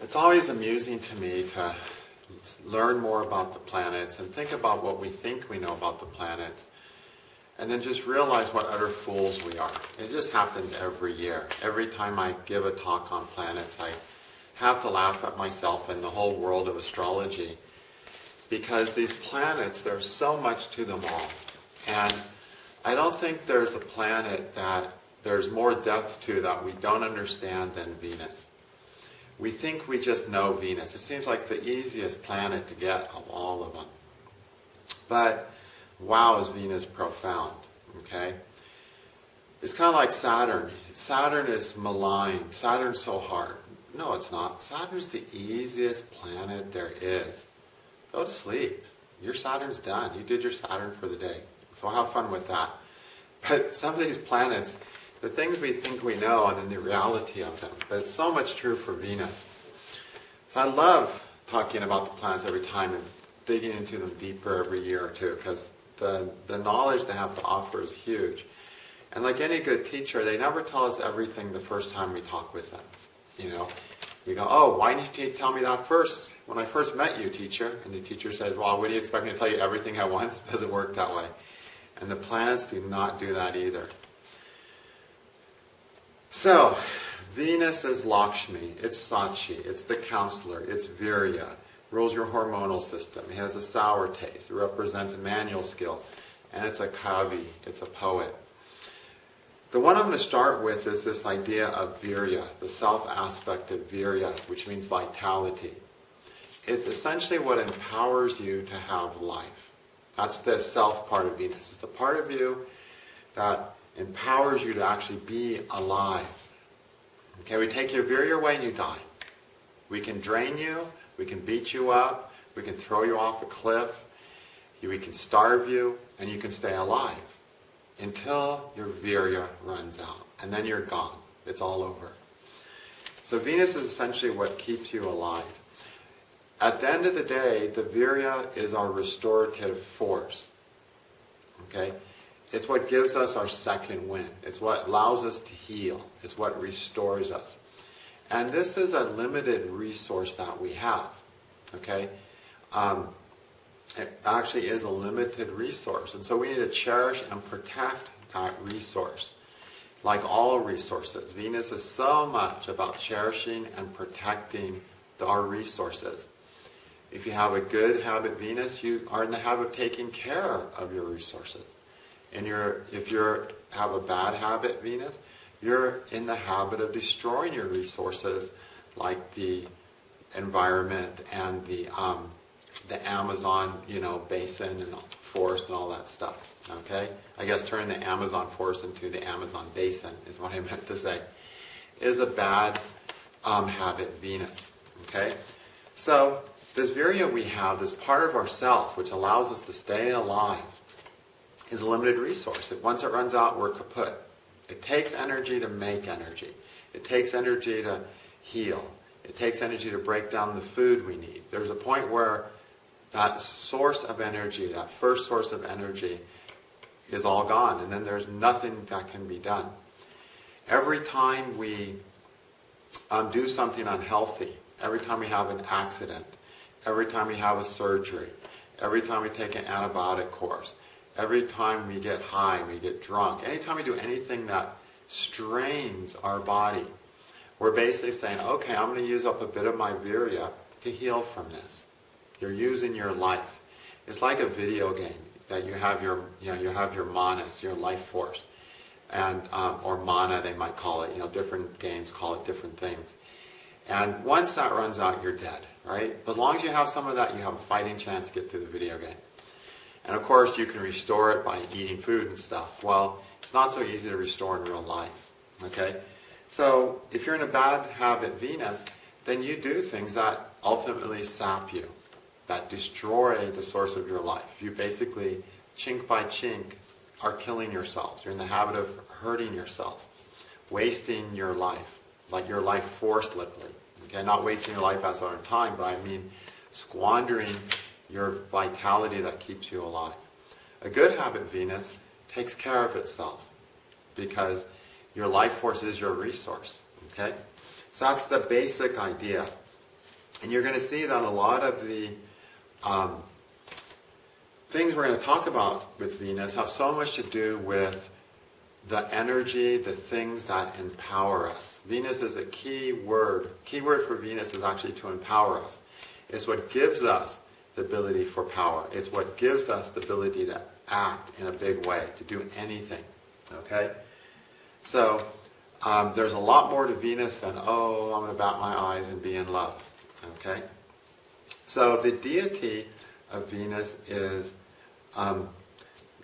It's always amusing to me to learn more about the planets and think about what we think we know about the planets, and then just realize what utter fools we are. It just happens every year. Every time I give a talk on planets, I have to laugh at myself and the whole world of astrology, because these planets, there's so much to them all. And I don't think there's a planet that there's more depth to that we don't understand than Venus. We think we just know Venus. It seems like the easiest planet to get of all of them. But wow, is Venus profound, okay? It's kind of like Saturn. Saturn is maligned. Saturn's so hard. No, it's not. Saturn's the easiest planet there is. Go to sleep. Your Saturn's done. You did your Saturn for the day. So have fun with that. But some of these planets, the things we think we know and then the reality of them. But it's so much true for Venus. So I love talking about the planets every time and digging into them deeper every year or two, because the knowledge they have to offer is huge. And like any good teacher, they never tell us everything the first time we talk with them. You know, we go, oh, why didn't you tell me that first? When I first met you, teacher. And the teacher says, well, what do you expect me to tell you everything at once? It doesn't work that way. And the planets do not do that either. So, Venus is Lakshmi, it's Sachi, it's the counselor, it's Virya, rules your hormonal system. It has a sour taste, it represents manual skill, and it's a kavi, it's a poet. The one I'm going to start with is this idea of Virya, the self aspect of Virya, which means vitality. It's essentially what empowers you to have life. That's the self part of Venus. It's the part of you that empowers you to actually be alive. Okay, we take your Virya away and you die. We can drain you, we can beat you up, we can throw you off a cliff, we can starve you, and you can stay alive until your Virya runs out. And then you're gone. It's all over. So Venus is essentially what keeps you alive. At the end of the day, the Virya is our restorative force. Okay? It's what gives us our second wind. It's what allows us to heal. It's what restores us. And this is a limited resource that we have. Okay? It actually is a limited resource. And so we need to cherish and protect that resource. Like all resources, Venus is so much about cherishing and protecting our resources. If you have a good habit Venus, you are in the habit of taking care of your resources. And if you have a bad habit Venus, you're in the habit of destroying your resources, like the environment and the Amazon, basin and the forest and all that stuff. Okay? I guess turning the Amazon forest into the Amazon basin is what I meant to say. Is a bad habit Venus. Okay? So this Virya we have, this part of ourself which allows us to stay alive, is a limited resource. Once it runs out, we're kaput. It takes energy to make energy. It takes energy to heal. It takes energy to break down the food we need. There's a point where that source of energy, that first source of energy, is all gone, and then there's nothing that can be done. Every time we do something unhealthy, every time we have an accident, every time we have a surgery, every time we take an antibiotic course, every time we get high, we get drunk, anytime we do anything that strains our body, we're basically saying, okay, I'm going to use up a bit of my Virya to heal from this. You're using your life. It's like a video game that you have your manas, your life force, and or mana they might call it. Different games call it different things. And once that runs out, you're dead, right? But as long as you have some of that, you have a fighting chance to get through the video game. And of course, you can restore it by eating food and stuff. Well, it's not so easy to restore in real life. Okay? So, if you're in a bad habit Venus, then you do things that ultimately sap you, that destroy the source of your life. You basically, chink by chink, are killing yourselves. You're in the habit of hurting yourself, wasting your life, like your life force, literally. Okay? Not wasting your life as our time, but I mean squandering your vitality that keeps you alive. A good habit Venus takes care of itself because your life force is your resource. Okay? So that's the basic idea. And you're going to see that a lot of the things we're going to talk about with Venus have so much to do with the energy, the things that empower us. Venus is a key word. Key word for Venus is actually to empower us. It's what gives us the ability for power. It's what gives us the ability to act in a big way, to do anything. Okay? So, there's a lot more to Venus than, oh, I'm going to bat my eyes and be in love. Okay? So, the deity of Venus is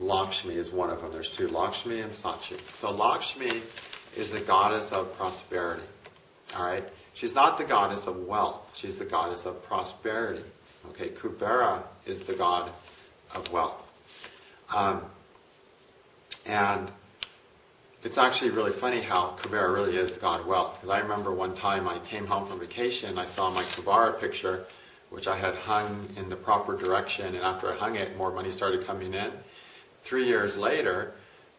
Lakshmi is one of them. There's two, Lakshmi and Sachi. So Lakshmi is the goddess of prosperity. All right? She's not the goddess of wealth. She's the goddess of prosperity. Okay? Kubera is the god of wealth. And it's actually really funny how Kubera really is the god of wealth. Because I remember one time I came home from vacation, I saw my Kubera picture, which I had hung in the proper direction, and after I hung it, more money started coming in. 3 years later,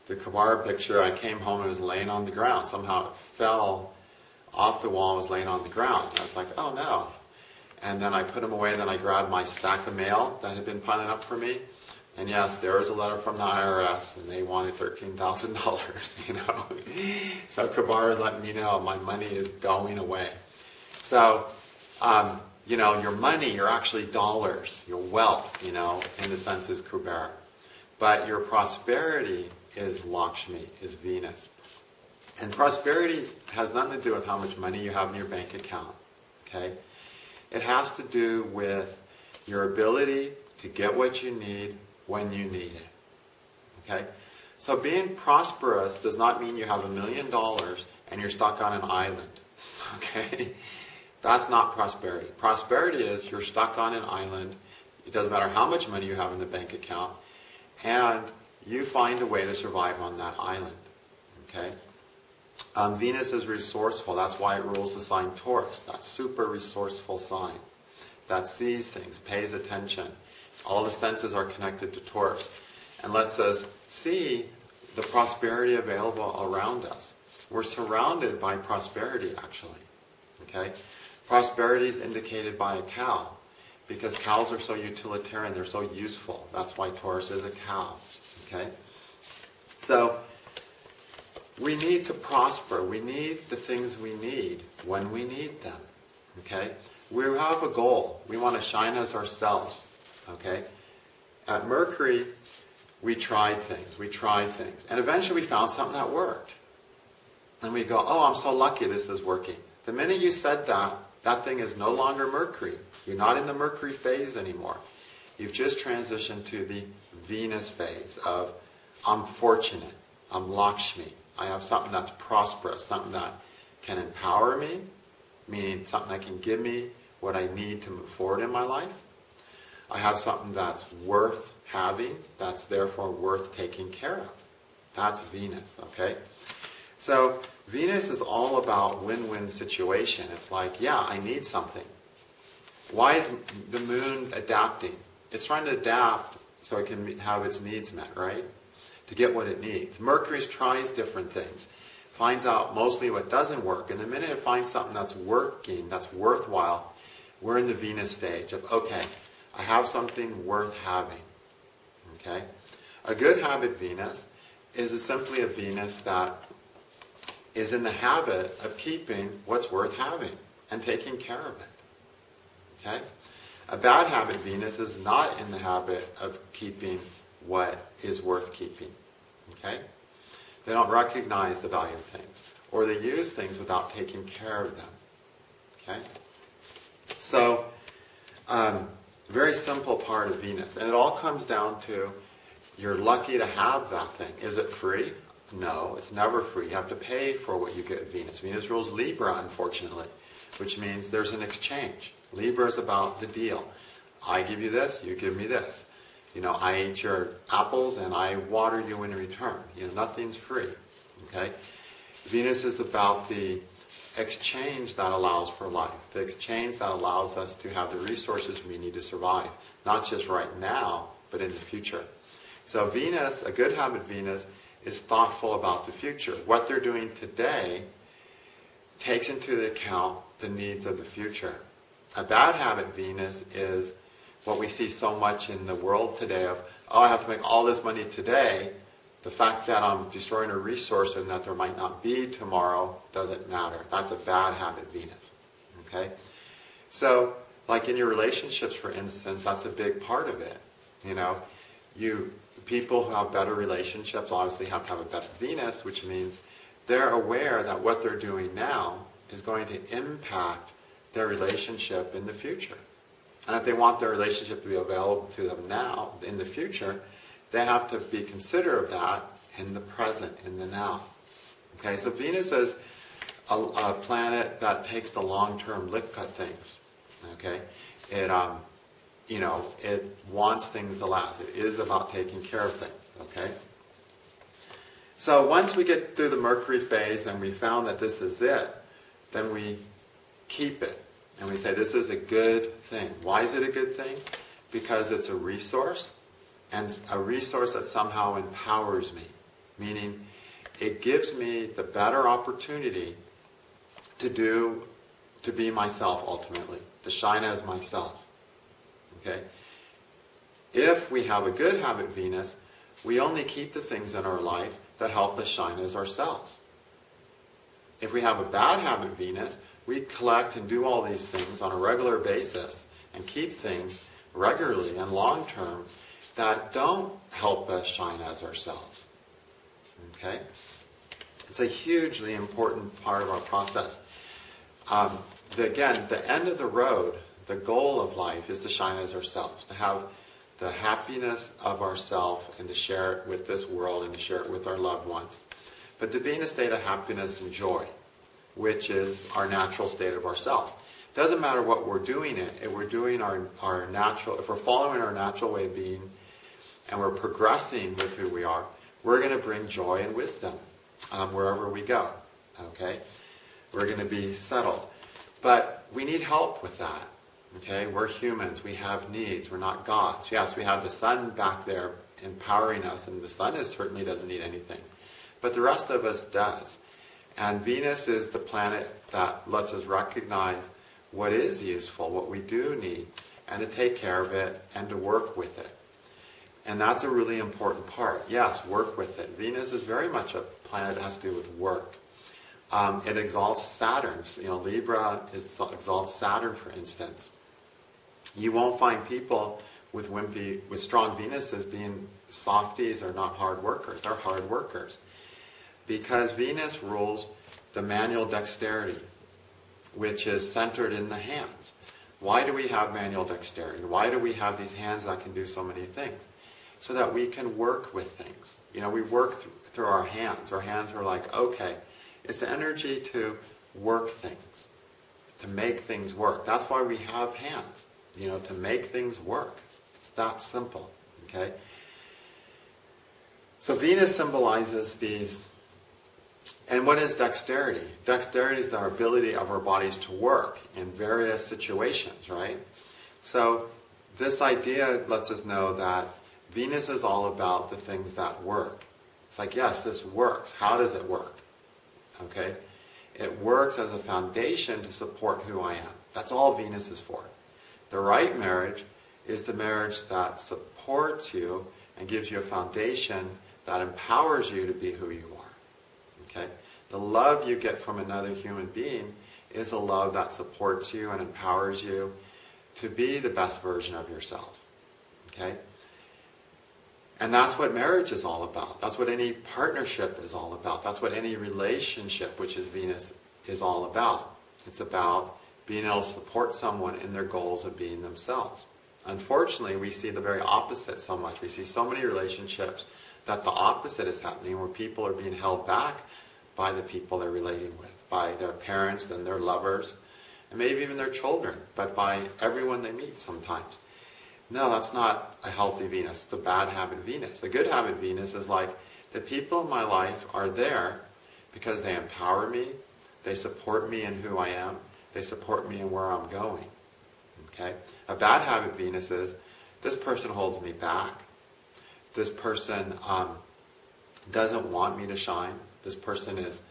the Kubera picture, I came home and it was laying on the ground. Somehow it fell off the wall and was laying on the ground. And I was like, oh no. And then I put them away, and then I grabbed my stack of mail that had been piling up for me. And yes, there was a letter from the IRS, and they wanted $13,000, you know. So Kubera's letting me know my money is going away. So, you know, your money, you're actually dollars. Your wealth, you know, in a sense is Kubera. But your prosperity is Lakshmi, is Venus. And prosperity has nothing to do with how much money you have in your bank account. Okay? It has to do with your ability to get what you need when you need it. Okay? So being prosperous does not mean you have $1 million and you're stuck on an island. Okay? That's not prosperity. Prosperity is you're stuck on an island. It doesn't matter how much money you have in the bank account. And you find a way to survive on that island. Okay? Venus is resourceful. That's why it rules the sign Taurus. That super resourceful sign that sees things, pays attention. All the senses are connected to Taurus and lets us see the prosperity available around us. We're surrounded by prosperity, actually. Okay? Prosperity is indicated by a cow, because cows are so utilitarian, they're so useful. That's why Taurus is a cow. Okay? So, we need to prosper. We need the things we need when we need them. Okay? We have a goal. We want to shine as ourselves. Okay? At Mercury, we tried things. And eventually we found something that worked. And we go, oh, I'm so lucky this is working. The minute you said that, that thing is no longer Mercury. You're not in the Mercury phase anymore. You've just transitioned to the Venus phase of, I'm fortunate, I'm Lakshmi. I have something that's prosperous, something that can empower me, meaning something that can give me what I need to move forward in my life. I have something that's worth having, that's therefore worth taking care of. That's Venus, okay? So Venus is all about win-win situation. It's like, yeah, I need something. Why is the moon adapting? It's trying to adapt so it can have its needs met, right? To get what it needs. Mercury tries different things, finds out mostly what doesn't work, and the minute it finds something that's working, that's worthwhile, we're in the Venus stage of, okay, I have something worth having. Okay? A good habit Venus is simply a Venus that is in the habit of keeping what's worth having and taking care of it. Okay? A bad habit Venus is not in the habit of keeping what is worth keeping. Okay? They don't recognize the value of things, or they use things without taking care of them. Okay? So, very simple part of Venus. And it all comes down to, you're lucky to have that thing. Is it free? No, it's never free. You have to pay for what you get at Venus. Venus rules Libra, unfortunately, which means there's an exchange. Libra is about the deal. I give you this, you give me this. You know, I eat your apples and I water you in return. You know, nothing's free. Okay? Venus is about the exchange that allows for life. The exchange that allows us to have the resources we need to survive. Not just right now, but in the future. So Venus, a good habit Venus, is thoughtful about the future. What they're doing today takes into account the needs of the future. A bad habit Venus is what we see so much in the world today of, oh, I have to make all this money today. The fact that I'm destroying a resource and that there might not be tomorrow doesn't matter. That's a bad habit Venus. Okay? So, like in your relationships, for instance, that's a big part of it. You know, people who have better relationships obviously have to have a better Venus, which means they're aware that what they're doing now is going to impact their relationship in the future. And if they want their relationship to be available to them now, in the future, they have to be considerate of that in the present, in the now. Okay, so Venus is a planet that takes the long-term look at things. Okay, it it wants things to last. It is about taking care of things. Okay. So once we get through the Mercury phase and we found that this is it, then we keep it. And we say this is a good thing. Why is it a good thing? Because it's a resource, and a resource that somehow empowers me. Meaning, it gives me the better opportunity to be myself ultimately, to shine as myself. Okay? If we have a good habit Venus, we only keep the things in our life that help us shine as ourselves. If we have a bad habit Venus, we collect and do all these things on a regular basis and keep things regularly and long term that don't help us shine as ourselves. Okay? It's a hugely important part of our process. Again, the end of the road, the goal of life is to shine as ourselves, to have the happiness of ourselves and to share it with this world and to share it with our loved ones. But to be in a state of happiness and joy, which is our natural state of ourself. Doesn't matter what we're doing it, if we're doing our natural, if we're following our natural way of being and we're progressing with who we are, we're going to bring joy and wisdom wherever we go. Okay? We're going to be settled. But we need help with that. Okay? We're humans. We have needs. We're not gods. Yes, we have the sun back there empowering us, and the sun certainly doesn't need anything. But the rest of us does. And Venus is the planet that lets us recognize what is useful, what we do need, and to take care of it and to work with it. And that's a really important part. Yes, work with it. Venus is very much a planet that has to do with work. It exalts Saturn. Libra exalts Saturn, for instance. You won't find people with strong Venuses being softies or not hard workers. They're hard workers. Because Venus rules the manual dexterity, which is centered in the hands. Why do we have manual dexterity? Why do we have these hands that can do so many things? So that we can work with things. We work through our hands. Our hands are like, okay, it's the energy to work things, to make things work. That's why we have hands, to make things work. It's that simple, okay? So Venus symbolizes these. And what is dexterity? Dexterity is our ability of our bodies to work in various situations, right? So this idea lets us know that Venus is all about the things that work. It's like, yes, this works. How does it work? Okay? It works as a foundation to support who I am. That's all Venus is for. The right marriage is the marriage that supports you and gives you a foundation that empowers you to be who you are. Okay? The love you get from another human being is a love that supports you and empowers you to be the best version of yourself. Okay? And that's what marriage is all about. That's what any partnership is all about. That's what any relationship, which is Venus, is all about. It's about being able to support someone in their goals of being themselves. Unfortunately, we see the very opposite so much. We see so many relationships that the opposite is happening, where people are being held back by the people they're relating with, by their parents and their lovers, and maybe even their children, but by everyone they meet sometimes. No, that's not a healthy Venus. It's a bad habit Venus. A good habit Venus is like, the people in my life are there because they empower me, they support me in who I am, they support me in where I'm going. Okay? A bad habit Venus is, this person holds me back. This person doesn't want me to shine. This person is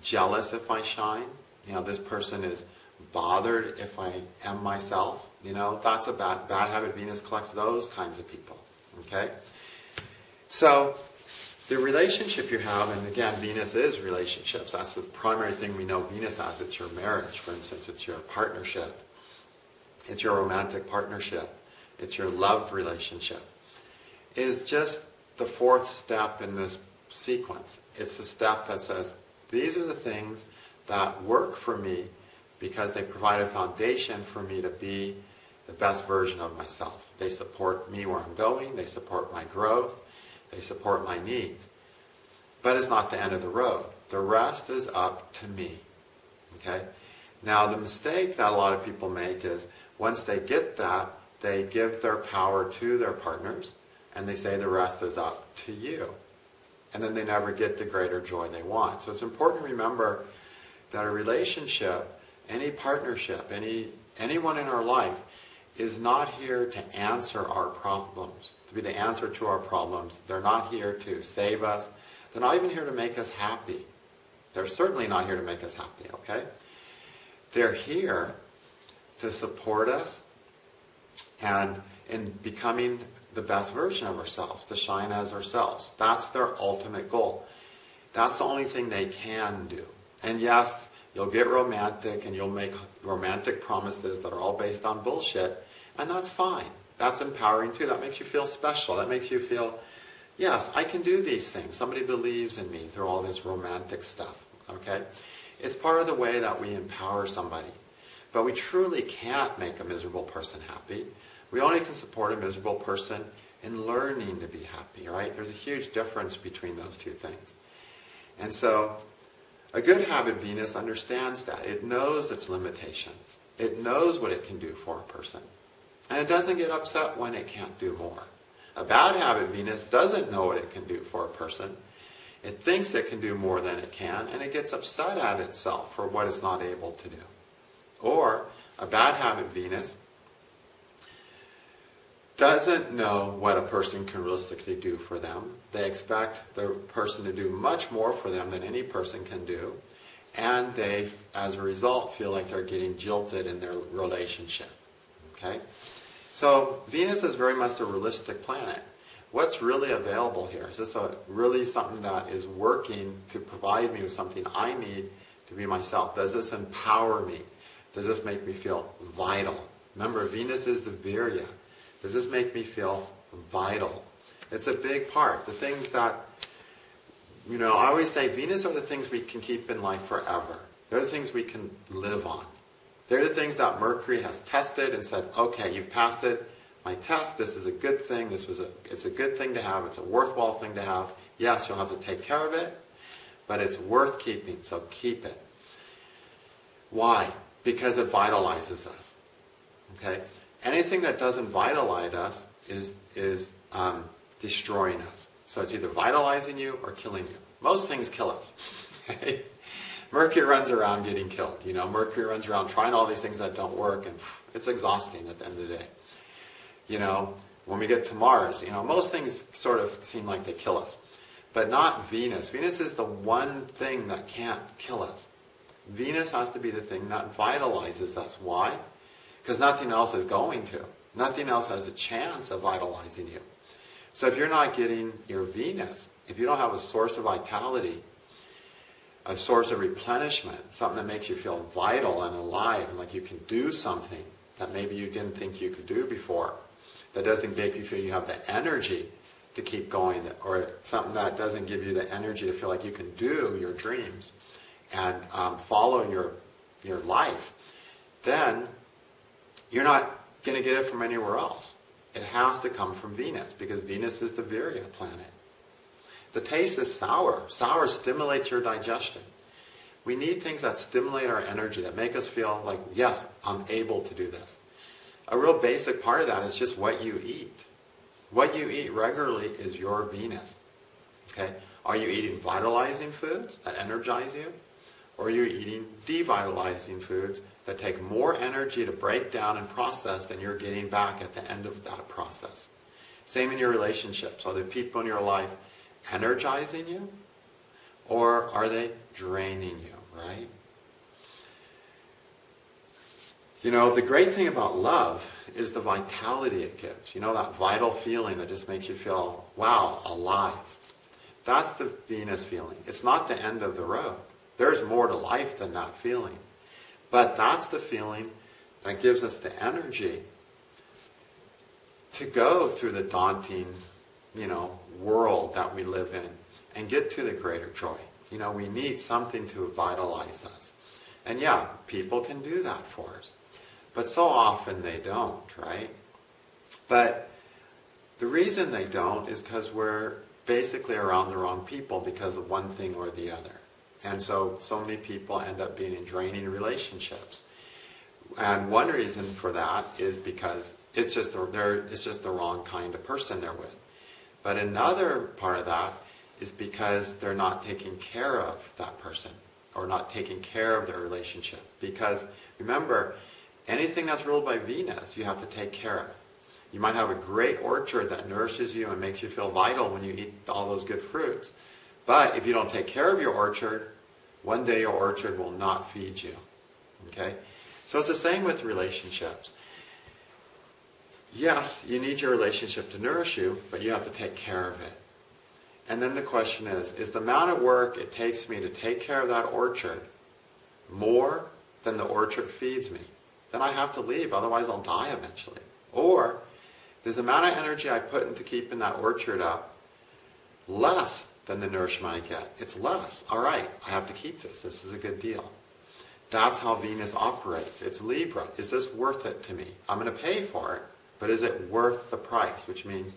jealous if I shine. This person is bothered if I am myself. That's a bad habit. Venus collects those kinds of people. Okay? So, the relationship you have, and again, Venus is relationships. That's the primary thing we know Venus as. It's your marriage, for instance. It's your partnership. It's your romantic partnership. It's your love relationship. Is just the fourth step in this sequence. It's the step that says, these are the things that work for me because they provide a foundation for me to be the best version of myself. They support me where I'm going. They support my growth. They support my needs. But it's not the end of the road. The rest is up to me. Okay? Now, the mistake that a lot of people make is once they get that, they give their power to their partners and they say the rest is up to you. And then they never get the greater joy they want. So it's important to remember that a relationship, any partnership, anyone in our life is not here to answer our problems, to be the answer to our problems. They're not here to save us. They're not even here to make us happy. They're certainly not here to make us happy, okay? They're here to support us and in becoming the best version of ourselves, to shine as ourselves. That's their ultimate goal. That's the only thing they can do. And yes, you'll get romantic and you'll make romantic promises that are all based on bullshit, and that's fine. That's empowering too. That makes you feel special. That makes you feel, yes, I can do these things. Somebody believes in me through all this romantic stuff, okay? It's part of the way that we empower somebody. But we truly can't make a miserable person happy. We only can support a miserable person in learning to be happy, right? There's a huge difference between those two things. And so, a good habit Venus understands that. It knows its limitations. It knows what it can do for a person. And it doesn't get upset when it can't do more. A bad habit Venus doesn't know what it can do for a person. It thinks it can do more than it can, and it gets upset at itself for what it's not able to do. Or, a bad habit Venus doesn't know what a person can realistically do for them. They expect the person to do much more for them than any person can do, and they, as a result, feel like they're getting jilted in their relationship. Okay? So, Venus is very much a realistic planet. What's really available here? Is this really something that is working to provide me with something I need to be myself? Does this empower me? Does this make me feel vital? Remember, Venus is the Virya. Does this make me feel vital? It's a big part. The things that, I always say Venus are the things we can keep in life forever. They're the things we can live on. They're the things that Mercury has tested and said, okay, you've passed it. My test, this is a good thing. It's a good thing to have. It's a worthwhile thing to have. Yes, you'll have to take care of it, but it's worth keeping, so keep it. Why? Because it vitalizes us. Okay? Anything that doesn't vitalize us is destroying us. So it's either vitalizing you or killing you. Most things kill us. Okay? Mercury runs around getting killed. Mercury runs around trying all these things that don't work, and it's exhausting at the end of the day. When we get to Mars, most things sort of seem like they kill us. But not Venus. Venus is the one thing that can't kill us. Venus has to be the thing that vitalizes us. Why? Because nothing else is going to. Nothing else has a chance of vitalizing you. So if you're not getting your Venus, if you don't have a source of vitality, a source of replenishment, something that makes you feel vital and alive and like you can do something that maybe you didn't think you could do before, that doesn't make you feel you have the energy to keep going, or something that doesn't give you the energy to feel like you can do your dreams and follow your life, then you're not going to get it from anywhere else. It has to come from Venus, because Venus is the Virya planet. The taste is sour. Sour stimulates your digestion. We need things that stimulate our energy, that make us feel like, yes, I'm able to do this. A real basic part of that is just what you eat. What you eat regularly is your Venus. Okay? Are you eating vitalizing foods that energize you? Or are you eating devitalizing foods that take more energy to break down and process than you're getting back at the end of that process? Same in your relationships. Are the people in your life energizing you? Or are they draining you, right? You know, the great thing about love is the vitality it gives. You know, that vital feeling that just makes you feel, wow, alive. That's the Venus feeling. It's not the end of the road. There's more to life than that feeling. But that's the feeling that gives us the energy to go through the daunting, world that we live in and get to the greater joy. You know, we need something to vitalize us. And yeah, people can do that for us. But so often they don't, right? But the reason they don't is because we're basically around the wrong people because of one thing or the other. And so many people end up being in draining relationships. And one reason for that is because it's just the wrong kind of person they're with. But another part of that is because they're not taking care of that person or not taking care of their relationship. Because remember, anything that's ruled by Venus, you have to take care of. You might have a great orchard that nourishes you and makes you feel vital when you eat all those good fruits. But if you don't take care of your orchard, one day your orchard will not feed you. Okay? So it's the same with relationships. Yes, you need your relationship to nourish you, but you have to take care of it. And then the question is the amount of work it takes me to take care of that orchard more than the orchard feeds me? Then I have to leave, otherwise I'll die eventually. Or is the amount of energy I put into keeping that orchard up less than the nourishment I get? It's less. All right, I have to keep this. This is a good deal. That's how Venus operates. It's Libra. Is this worth it to me? I'm going to pay for it, but is it worth the price? Which means,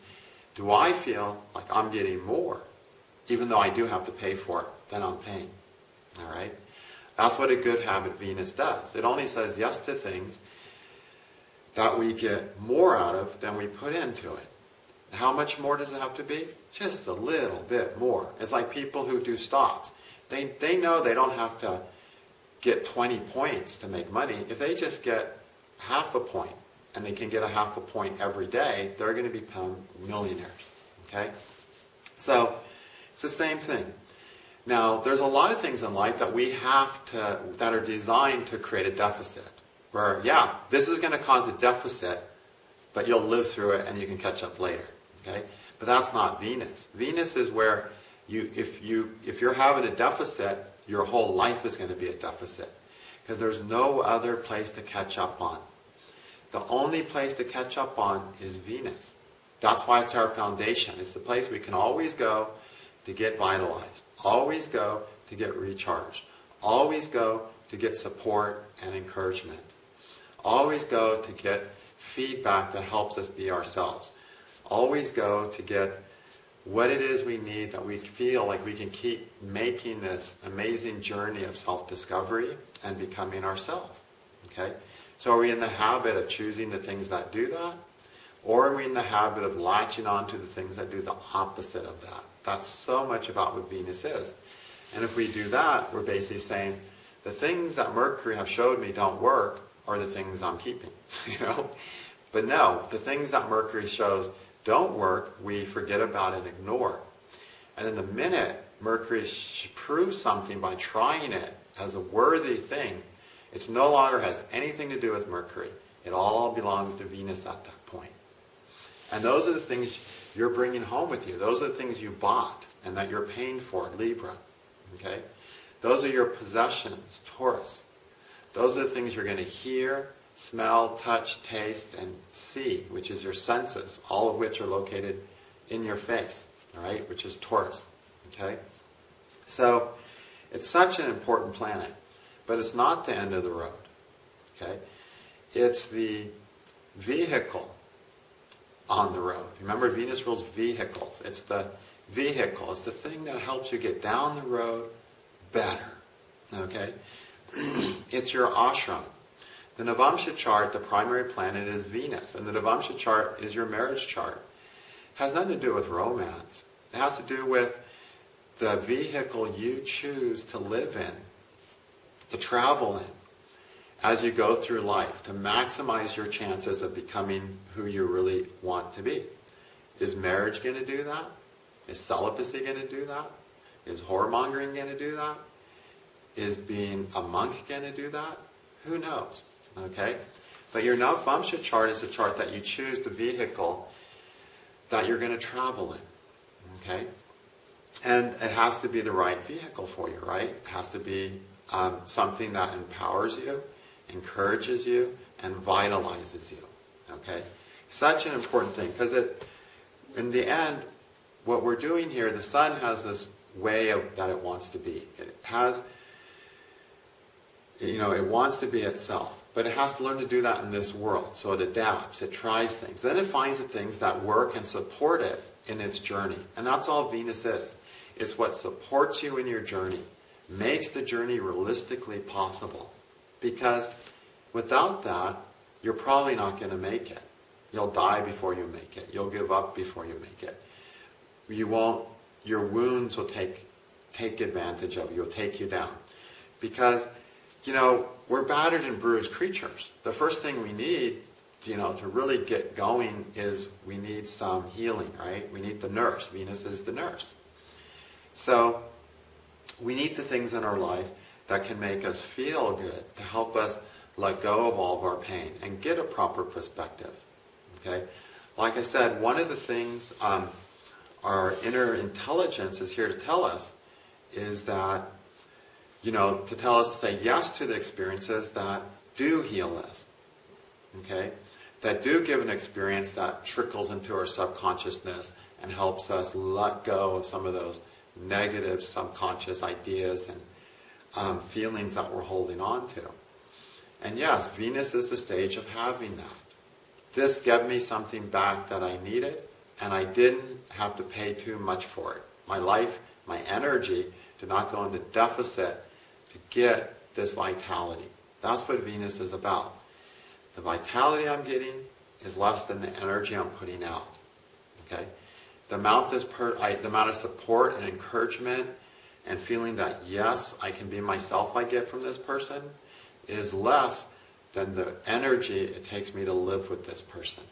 do I feel like I'm getting more, even though I do have to pay for it, than I'm paying? All right? That's what a good habit Venus does. It only says yes to things that we get more out of than we put into it. How much more does it have to be? Just a little bit more. It's like people who do stocks. They know they don't have to get 20 points to make money. If they just get half a point, and they can get a half a point every day, they're going to become millionaires. Okay? So, it's the same thing. Now, there's a lot of things in life that we have to, that are designed to create a deficit. Where, yeah, this is going to cause a deficit, but you'll live through it and you can catch up later. Okay? But that's not Venus. Venus is where if you're having a deficit, your whole life is going to be a deficit. Because there's no other place to catch up on. The only place to catch up on is Venus. That's why it's our foundation. It's the place we can always go to get vitalized. Always go to get recharged. Always go to get support and encouragement. Always go to get feedback that helps us be ourselves. Always go to get what it is we need that we feel like we can keep making this amazing journey of self-discovery and becoming ourselves. Okay? So are we in the habit of choosing the things that do that? Or are we in the habit of latching on to the things that do the opposite of that? That's so much about what Venus is. And if we do that, we're basically saying, the things that Mercury have showed me don't work are the things I'm keeping. But no, the things that Mercury shows don't work, we forget about and ignore. And then the minute Mercury proves something by trying it as a worthy thing, it no longer has anything to do with Mercury. It all belongs to Venus at that point. And those are the things you're bringing home with you. Those are the things you bought and that you're paying for, Libra. Okay? Those are your possessions, Taurus. Those are the things you're going to hear, smell, touch, taste, and see, which is your senses, all of which are located in your face, all right, which is Taurus. Okay? So, it's such an important planet. But it's not the end of the road. Okay? It's the vehicle on the road. Remember, Venus rules vehicles. It's the vehicle. It's the thing that helps you get down the road better. Okay? It's your ashram. The Navamsha chart, the primary planet is Venus. And the Navamsha chart is your marriage chart. It has nothing to do with romance. It has to do with the vehicle you choose to live in, to travel in as you go through life, to maximize your chances of becoming who you really want to be. Is marriage going to do that? Is celibacy going to do that? Is whoremongering going to do that? Is being a monk going to do that? Who knows? Okay? But your Navamsha chart is a chart that you choose the vehicle that you're going to travel in. Okay? And it has to be the right vehicle for you, right? It has to be something that empowers you, encourages you, and vitalizes you. Okay? Such an important thing, because in the end, what we're doing here, the sun has this way that it wants to be. It has, it wants to be itself, but it has to learn to do that in this world. So it adapts, it tries things. Then it finds the things that work and support it in its journey. And that's all Venus is. It's what supports you in your journey, makes the journey realistically possible. Because without that, you're probably not going to make it. You'll die before you make it. You'll give up before you make it. Your wounds will take advantage of you, will take you down. Because, we're battered and bruised creatures. The first thing we need, to really get going is we need some healing, right? We need the nurse. Venus is the nurse. So, we need the things in our life that can make us feel good, to help us let go of all of our pain and get a proper perspective. Okay? Like I said, one of the things our inner intelligence is here to tell us is that, to tell us to say yes to the experiences that do heal us. Okay? That do give an experience that trickles into our subconsciousness and helps us let go of some of those negative subconscious ideas and feelings that we're holding on to. And yes, Venus is the stage of having that. This gave me something back that I needed, and I didn't have to pay too much for it. My life, my energy did not go into deficit to get this vitality. That's what Venus is about. The vitality I'm getting is less than the energy I'm putting out. Okay? The amount of support and encouragement and feeling that, yes, I can be myself I get from this person is less than the energy it takes me to live with this person.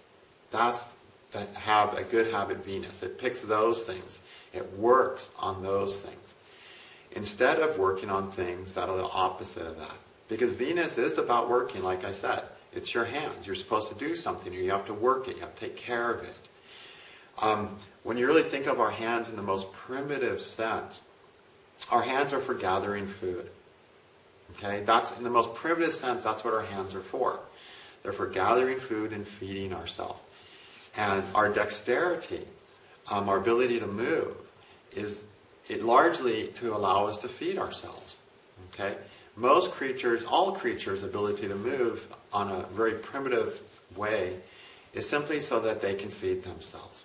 That's a good habit Venus. It picks those things. It works on those things. Instead of working on things that are the opposite of that. Because Venus is about working, like I said. It's your hands. You're supposed to do something, or you have to work it. You have to take care of it. When you really think of our hands in the most primitive sense, our hands are for gathering food. Okay? That's in the most primitive sense, that's what our hands are for. They're for gathering food and feeding ourselves. And our dexterity, our ability to move, is largely to allow us to feed ourselves. Okay? Most creatures, all creatures' ability to move on a very primitive way is simply so that they can feed themselves.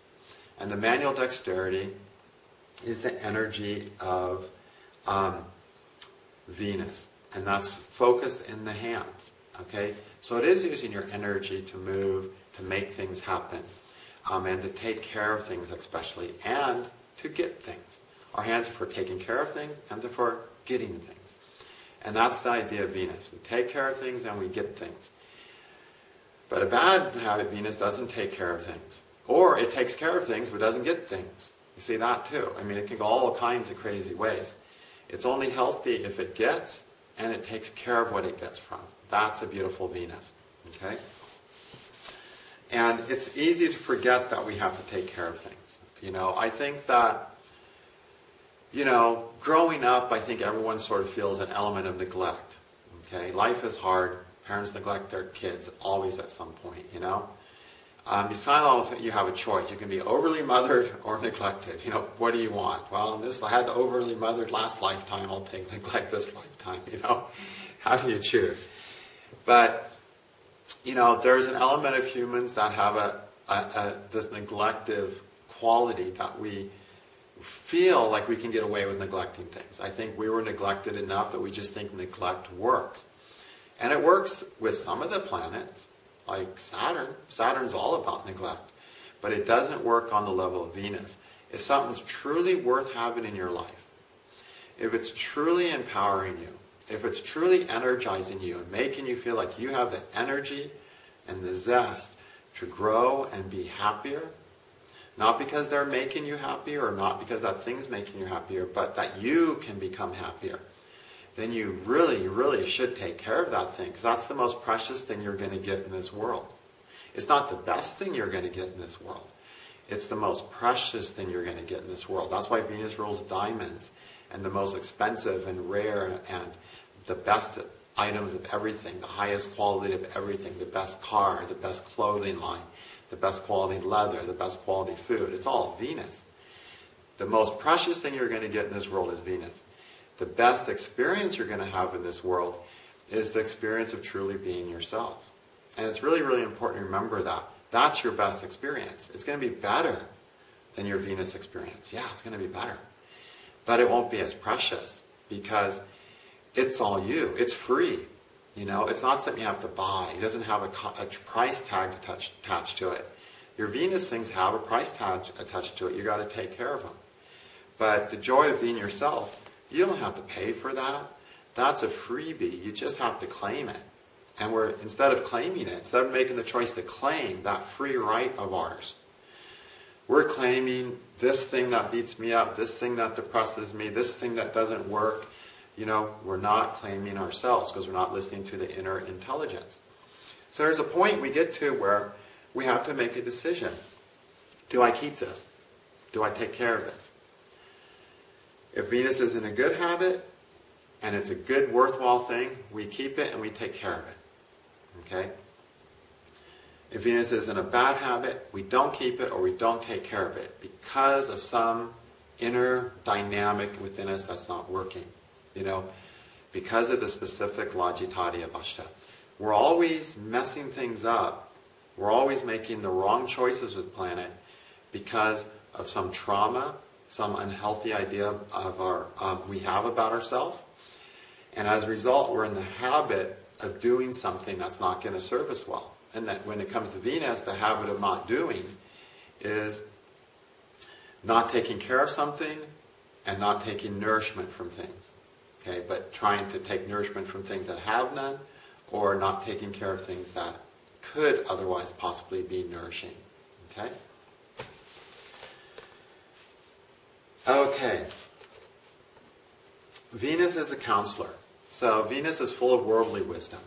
And the manual dexterity is the energy of Venus. And that's focused in the hands. Okay? So it is using your energy to move, to make things happen, and to take care of things especially, and to get things. Our hands are for taking care of things and for getting things. And that's the idea of Venus. We take care of things and we get things. But a bad habit, Venus, doesn't take care of things. Or it takes care of things but doesn't get things. You see that too. I mean, it can go all kinds of crazy ways. It's only healthy if it gets and it takes care of what it gets from. That's a beautiful Venus. Okay? And it's easy to forget that we have to take care of things. I think that, growing up, I think everyone sort of feels an element of neglect. Okay? Life is hard. Parents neglect their kids always at some point, Besides, you have a choice. You can be overly mothered or neglected. What do you want? Well, I had overly mothered last lifetime. I'll take neglect this lifetime, How do you choose? But, there's an element of humans that have this neglective quality that we feel like we can get away with neglecting things. I think we were neglected enough that we just think neglect works. And it works with some of the planets, like Saturn. Saturn's all about neglect. But it doesn't work on the level of Venus. If something's truly worth having in your life, if it's truly empowering you, if it's truly energizing you and making you feel like you have the energy and the zest to grow and be happier, not because they're making you happier or not because that thing's making you happier, but that you can become happier. then you really, really should take care of that thing, because that's the most precious thing you're going to get in this world. It's not the best thing you're going to get in this world. It's the most precious thing you're going to get in this world. That's why Venus rules diamonds, and the most expensive and rare and the best items of everything, the highest quality of everything, the best car, the best clothing line, the best quality leather, the best quality food. It's all Venus. The most precious thing you're going to get in this world is Venus. The best experience you're going to have in this world is the experience of truly being yourself. And it's really, really important to remember that. That's your best experience. It's going to be better than your Venus experience. Yeah, it's going to be better. But it won't be as precious because it's all you. It's free. You know, it's not something you have to buy. It doesn't have a price tag attached to it. Your Venus things have a price tag attached to it. You got to take care of them. But the joy of being yourself, you don't have to pay for that. That's a freebie. You just have to claim it. And instead of claiming it, instead of making the choice to claim that free right of ours, we're claiming this thing that beats me up, this thing that depresses me, this thing that doesn't work. You know, we're not claiming ourselves because we're not listening to the inner intelligence. So there's a point we get to where we have to make a decision. Do I keep this? Do I take care of this? If Venus is in a good habit and it's a good, worthwhile thing, we keep it and we take care of it. Okay? If Venus is in a bad habit, we don't keep it or we don't take care of it because of some inner dynamic within us that's not working. You know, because of the specific logitati of Ashta. We're always messing things up. We're always making the wrong choices with the planet because of some trauma, some unhealthy idea of we have about ourselves. And as a result, we're in the habit of doing something that's not going to serve us well. And that when it comes to Venus, the habit of not doing is not taking care of something and not taking nourishment from things. Okay, but trying to take nourishment from things that have none, or not taking care of things that could otherwise possibly be nourishing. Okay? Okay. Venus is a counselor. So Venus is full of worldly wisdom.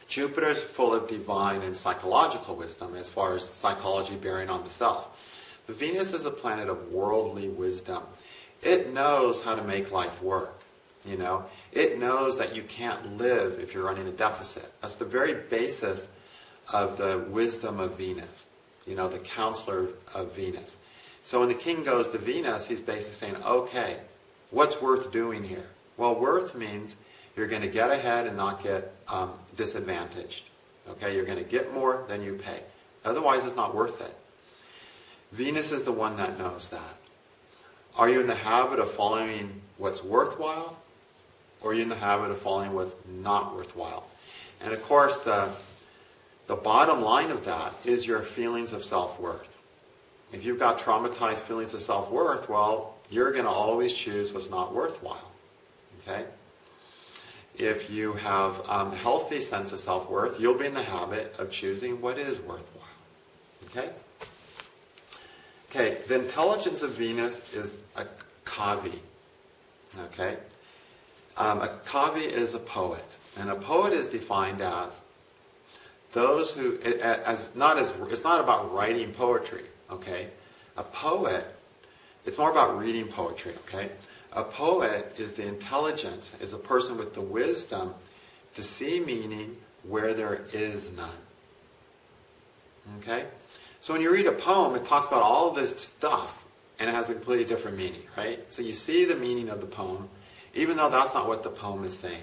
Jupiter is full of divine and psychological wisdom as far as psychology bearing on the self. But Venus is a planet of worldly wisdom. It knows how to make life work. You know, it knows that you can't live if you're running a deficit. That's the very basis of the wisdom of Venus. You know, the counselor of Venus. So when the king goes to Venus, he's basically saying, okay, what's worth doing here? Well, worth means you're going to get ahead and not get disadvantaged. Okay, you're going to get more than you pay. Otherwise, it's not worth it. Venus is the one that knows that. Are you in the habit of following what's worthwhile? Or are you in the habit of following what's not worthwhile? And of course, the bottom line of that is your feelings of self-worth. If you've got traumatized feelings of self-worth, well, you're going to always choose what's not worthwhile. Okay? If you have a healthy sense of self-worth, you'll be in the habit of choosing what is worthwhile. Okay? Okay, the intelligence of Venus is a kavi. Okay? A kavi is a poet, and a poet is defined as those who, it's not about writing poetry, okay? A poet, it's more about reading poetry, okay? A poet is the intelligence, is a person with the wisdom to see meaning where there is none. Okay? So when you read a poem, it talks about all this stuff, and it has a completely different meaning, right? So you see the meaning of the poem, even though that's not what the poem is saying.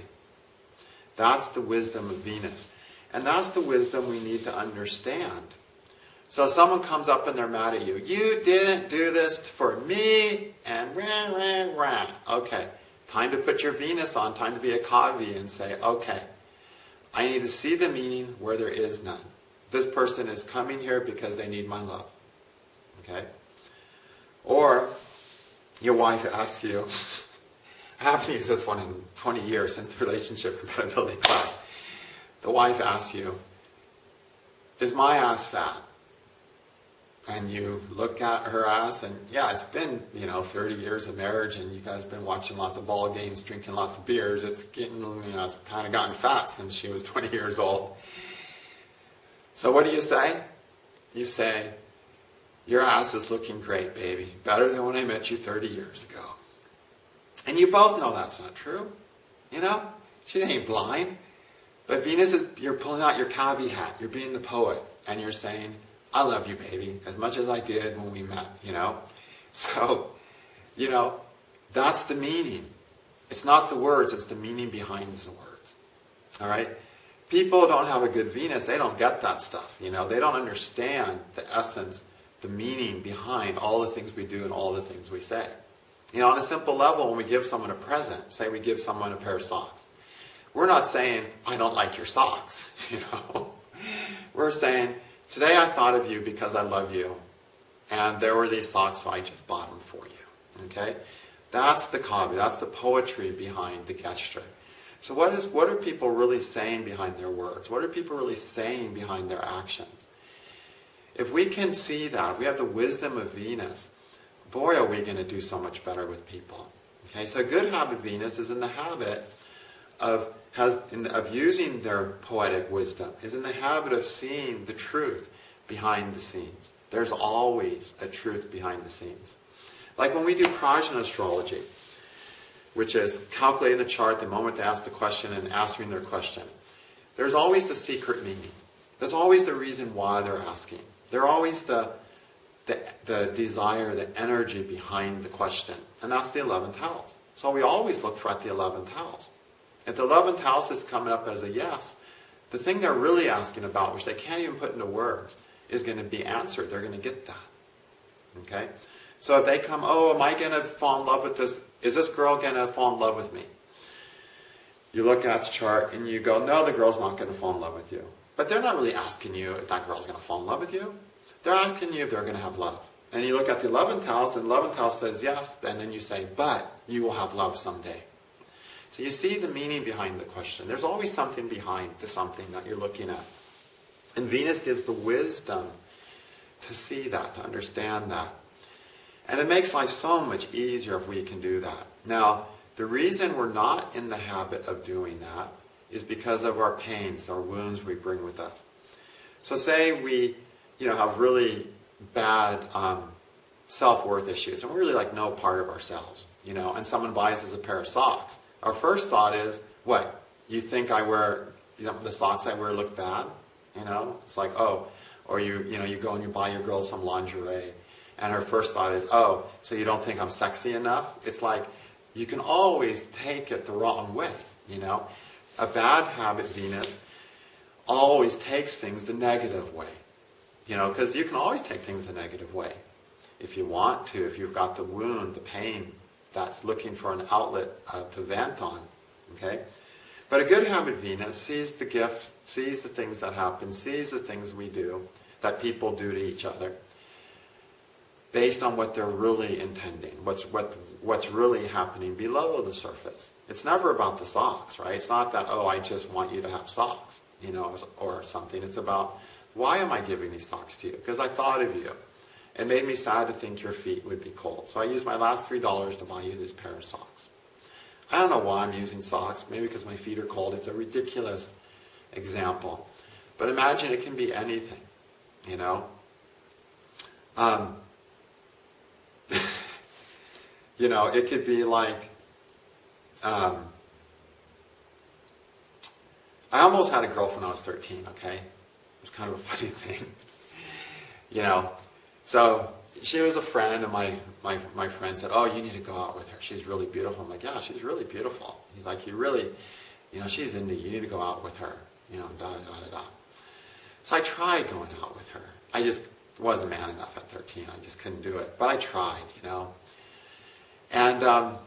That's the wisdom of Venus. And that's the wisdom we need to understand. So if someone comes up and they're mad at you, you didn't do this for me, and rah, rah, rah. Okay, time to put your Venus on, time to be a kavi and say, okay, I need to see the meaning where there is none. This person is coming here because they need my love. Okay? Or your wife asks you, I haven't used this one in 20 years since the relationship compatibility class. The wife asks you, is my ass fat? and you look at her ass, and yeah, it's been 30 years of marriage, and you guys have been watching lots of ball games, drinking lots of beers. It's getting it's kind of gotten fat since she was 20 years old. So what do you say? You say, your ass is looking great, baby. Better than when I met you 30 years ago. And you both know that's not true. She ain't blind. But Venus is, you're pulling out your caveat. You're being the poet. And you're saying, I love you, baby, as much as I did when we met, So, that's the meaning. It's not the words, it's the meaning behind the words. All right? People don't have a good Venus, they don't get that stuff. They don't understand the essence, the meaning behind all the things we do and all the things we say. On a simple level, when we give someone a present, say we give someone a pair of socks, we're not saying, I don't like your socks, We're saying, today I thought of you because I love you, and there were these socks, so I just bought them for you. Okay? That's the caveat, that's the poetry behind the gesture. So what are people really saying behind their words? What are people really saying behind their actions? If we can see that, if we have the wisdom of Venus, boy, are we going to do so much better with people. Okay, so a good habit Venus is in the habit of using their poetic wisdom, is in the habit of seeing the truth behind the scenes. There's always a truth behind the scenes. Like when we do Prajna astrology, which is calculating the chart the moment they ask the question and answering their question, there's always the secret meaning. There's always the reason why they're asking. There's always the desire, the energy behind the question. And that's the 11th house. So we always look for at the 11th house. If the 11th house is coming up as a yes, the thing they're really asking about, which they can't even put into words, is going to be answered. They're going to get that. Okay? So if they come, am I going to fall in love with this? Is this girl going to fall in love with me? You look at the chart and you go, no, the girl's not going to fall in love with you. But they're not really asking you if that girl's going to fall in love with you. They're asking you if they're going to have love. And you look at the 11th house, and the 11th house says yes, and then you say, but you will have love someday. So you see the meaning behind the question. There's always something behind the something that you're looking at. And Venus gives the wisdom to see that, to understand that. And it makes life so much easier if we can do that. Now, the reason we're not in the habit of doing that is because of our pains, our wounds we bring with us. So say we have really bad self-worth issues, and we really like no part of ourselves, and someone buys us a pair of socks. Our first thought is, what? You think I wear, the socks I wear look bad? It's like, oh, or you go and you buy your girl some lingerie, and her first thought is, oh, so you don't think I'm sexy enough? It's like, you can always take it the wrong way, A bad habit, Venus, always takes things the negative way. Because you can always take things the negative way. If you want to, if you've got the wound, the pain, that's looking for an outlet to vent on. Okay? But a good habit, Venus, sees the gift, sees the things that happen, sees the things we do, that people do to each other, based on what they're really intending, what's really happening below the surface. It's never about the socks, right? It's not that, I just want you to have socks, or something. It's about, why am I giving these socks to you? Because I thought of you. It made me sad to think your feet would be cold. So I used my last $3 to buy you this pair of socks. I don't know why I'm using socks. Maybe because my feet are cold. It's a ridiculous example. But imagine it can be anything, it could be like, I almost had a girlfriend when I was 13, okay? It was kind of a funny thing. So she was a friend, and my friend said, oh, you need to go out with her. She's really beautiful. I'm like, yeah, she's really beautiful. He's like, you really, she's into you. You need to go out with her, da-da-da-da-da. So I tried going out with her. I just wasn't man enough at 13. I just couldn't do it. But I tried, And I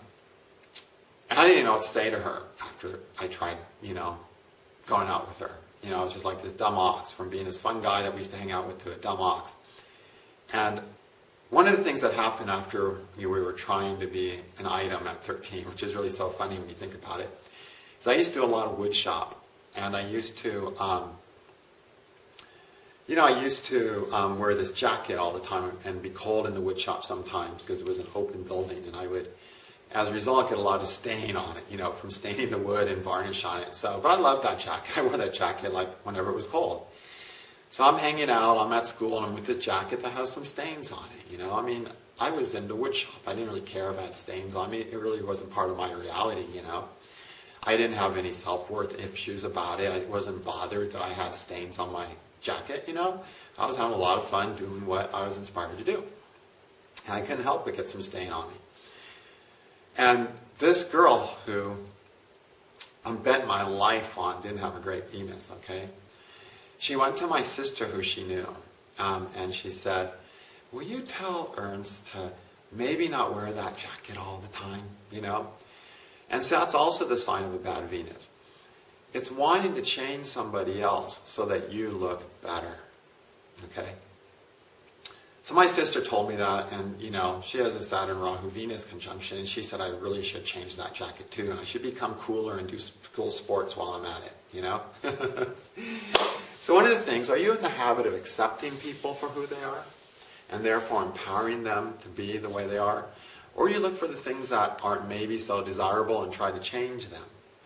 didn't know what to say to her after I tried, going out with her. I was just like this dumb ox, from being this fun guy that we used to hang out with to a dumb ox. And one of the things that happened after we were trying to be an item at 13, which is really so funny when you think about it, is I used to do a lot of wood shop. And I used to You know, I used to wear this jacket all the time and be cold in the wood shop sometimes because it was an open building, and I would, as a result, get a lot of stain on it, you know, from staining the wood and varnish on it. So, but I loved that jacket. I wore that jacket like whenever it was cold. So I'm hanging out, I'm at school, and I'm with this jacket that has some stains on it, you know. I mean, I was in the wood shop. I didn't really care if I had stains on me. It really wasn't part of my reality, you know. I didn't have any self-worth issues about it. I wasn't bothered that I had stains on my jacket, you know. I was having a lot of fun doing what I was inspired to do. And I couldn't help but get some stain on me. And this girl who I'm betting my life on didn't have a great Venus, okay? She went to my sister who she knew, and she said, will you tell Ernst to maybe not wear that jacket all the time, you know? And so that's also the sign of a bad Venus. It's wanting to change somebody else so that you look better, okay? So my sister told me that, and you know, she has a Saturn Rahu Venus conjunction, and she said I really should change that jacket too, and I should become cooler and do cool sports while I'm at it, you know? So one of the things, are you in the habit of accepting people for who they are, and therefore empowering them to be the way they are? Or you look for the things that aren't maybe so desirable and try to change them.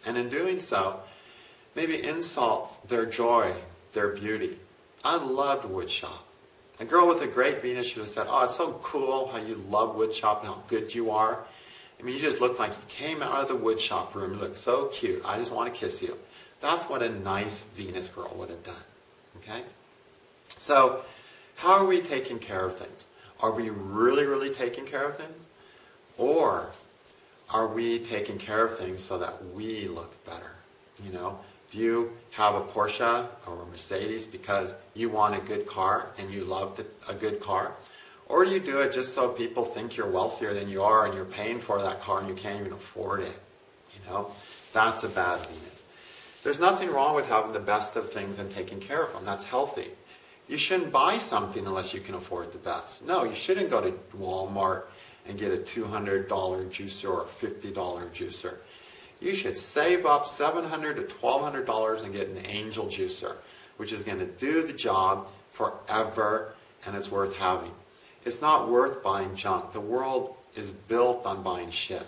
And in doing so, maybe insult their joy, their beauty. I loved woodshop. A girl with a great Venus should have said, oh, it's so cool how you love woodshop and how good you are. I mean, you just look like you came out of the woodshop room. You look so cute. I just want to kiss you. That's what a nice Venus girl would have done. Okay? So, how are we taking care of things? Are we really, really taking care of things? Or are we taking care of things so that we look better? You know, do you have a Porsche or a Mercedes because you want a good car and you love a good car? Or do you do it just so people think you're wealthier than you are and you're paying for that car and you can't even afford it? You know, that's a bad Venus. There's nothing wrong with having the best of things and taking care of them. That's healthy. You shouldn't buy something unless you can afford the best. No, you shouldn't go to Walmart and get a $200 juicer or a $50 juicer. You should save up $700 to $1,200 and get an angel juicer, which is going to do the job forever, and it's worth having. It's not worth buying junk. The world is built on buying shit.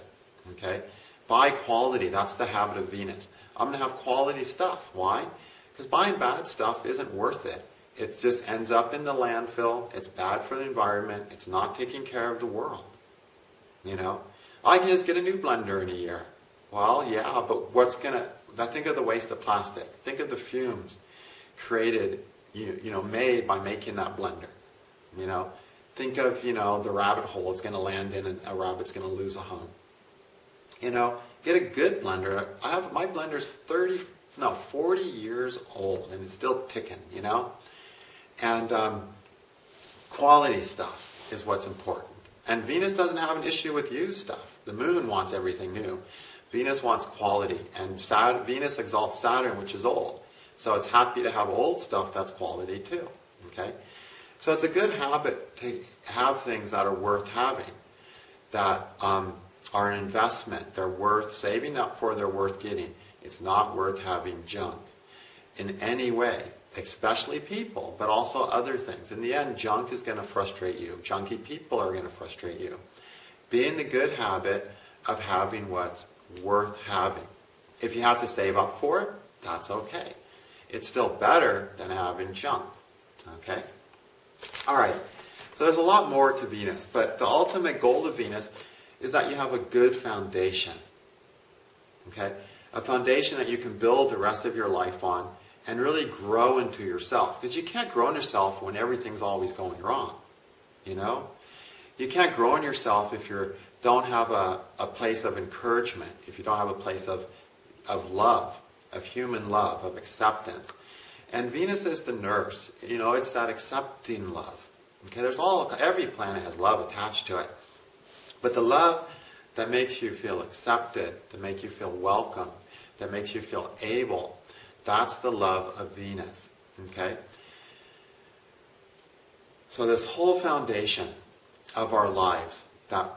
Okay? Buy quality. That's the habit of Venus. I'm going to have quality stuff. Why? Because buying bad stuff isn't worth it. It just ends up in the landfill. It's bad for the environment. It's not taking care of the world. You know? I can just get a new blender in a year. Well, yeah, but what's going to... Think of the waste of plastic. Think of the fumes created, made by making that blender. You know? Think of, the rabbit hole it's going to land in and a rabbit's going to lose a home. You know? Get a good blender. My blender's 40 years old and it's still ticking, you know? And quality stuff is what's important. And Venus doesn't have an issue with used stuff. The moon wants everything new. Venus wants quality. And Venus exalts Saturn, which is old. So it's happy to have old stuff that's quality too. Okay? So it's a good habit to have things that are worth having, that are an investment. They're worth saving up for, they're worth getting. It's not worth having junk in any way, especially people, but also other things. In the end, junk is going to frustrate you. Junky people are going to frustrate you. Be in the good habit of having what's worth having. If you have to save up for it, that's okay. It's still better than having junk. Okay? All right. So there's a lot more to Venus, but the ultimate goal of Venus is that you have a good foundation. Okay? A foundation that you can build the rest of your life on and really grow into yourself. Because you can't grow in yourself when everything's always going wrong. You know? You can't grow in yourself if you don't have a place of encouragement, if you don't have a place of love, of human love, of acceptance. And Venus is the nurse. You know, it's that accepting love. Okay? Every planet has love attached to it. But the love that makes you feel accepted, that makes you feel welcome, that makes you feel able, that's the love of Venus. Okay? So this whole foundation of our lives, that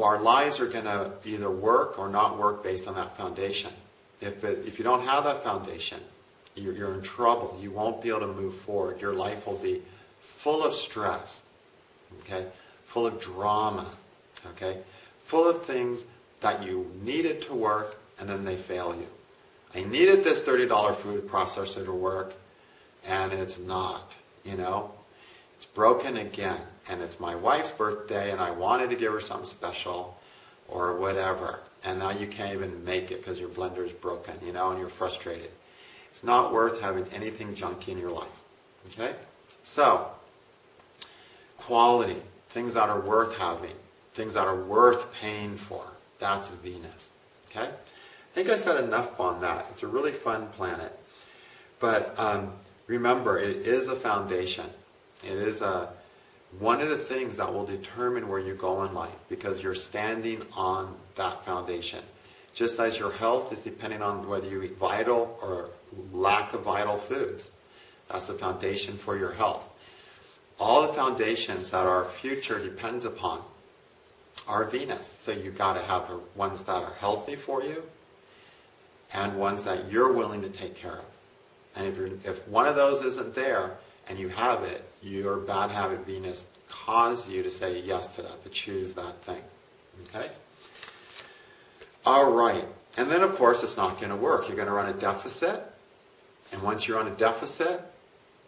our lives are going to either work or not work based on that foundation. If you don't have that foundation, you're in trouble. You won't be able to move forward. Your life will be full of stress, okay? Full of drama, okay? Full of things that you needed to work and then they fail you. I needed this $30 food processor to work and it's not, you know? It's broken again and it's my wife's birthday and I wanted to give her something special or whatever. And now you can't even make it because your blender is broken, you know, and you're frustrated. It's not worth having anything junky in your life, okay? So, quality, things that are worth having, things that are worth paying for, that's Venus, okay? I think I said enough on that. It's a really fun planet. But remember, it is a foundation. It is one of the things that will determine where you go in life because you're standing on that foundation. Just as your health is depending on whether you eat vital or lack of vital foods. That's the foundation for your health. All the foundations that our future depends upon are Venus. So you've got to have the ones that are healthy for you and ones that you're willing to take care of. And if one of those isn't there and you have it, your bad habit Venus cause you to say yes to that, to choose that thing. Okay? All right. And then, of course, it's not going to work. You're going to run a deficit. And once you're on a deficit,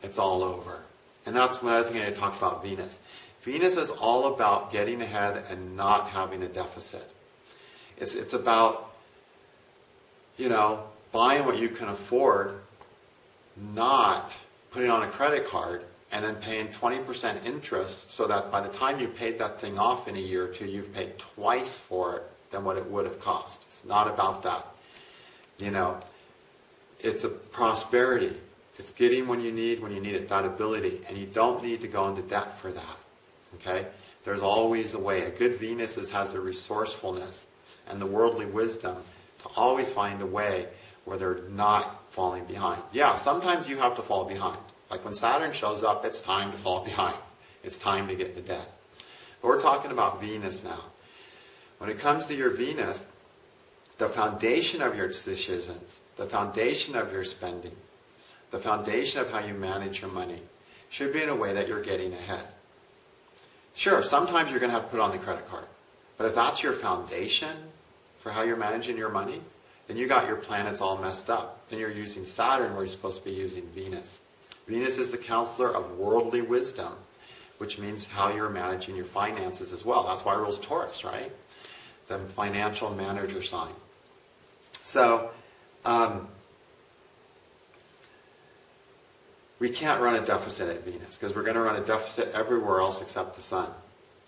it's all over. And that's another thing I need to talk about Venus. Venus is all about getting ahead and not having a deficit. It's about, you know, buying what you can afford, not putting on a credit card and then paying 20% interest so that by the time you paid that thing off in a year or two, you've paid twice for it than what it would have cost. It's not about that. You know, it's a prosperity. It's getting when you need it, that ability. And you don't need to go into debt for that. Okay? There's always a way. A good Venus has the resourcefulness and the worldly wisdom to always find a way where they're not falling behind. Yeah, sometimes you have to fall behind. Like when Saturn shows up, it's time to fall behind. It's time to get into debt. But we're talking about Venus now. When it comes to your Venus, the foundation of your decisions, the foundation of your spending, the foundation of how you manage your money should be in a way that you're getting ahead. Sure, sometimes you're going to have to put on the credit card. But if that's your foundation for how you're managing your money, then you got your planets all messed up. Then you're using Saturn where you're supposed to be using Venus. Venus is the counselor of worldly wisdom, which means how you're managing your finances as well. That's why it rules Taurus, right? The financial manager sign. So, we can't run a deficit at Venus because we're going to run a deficit everywhere else except the sun.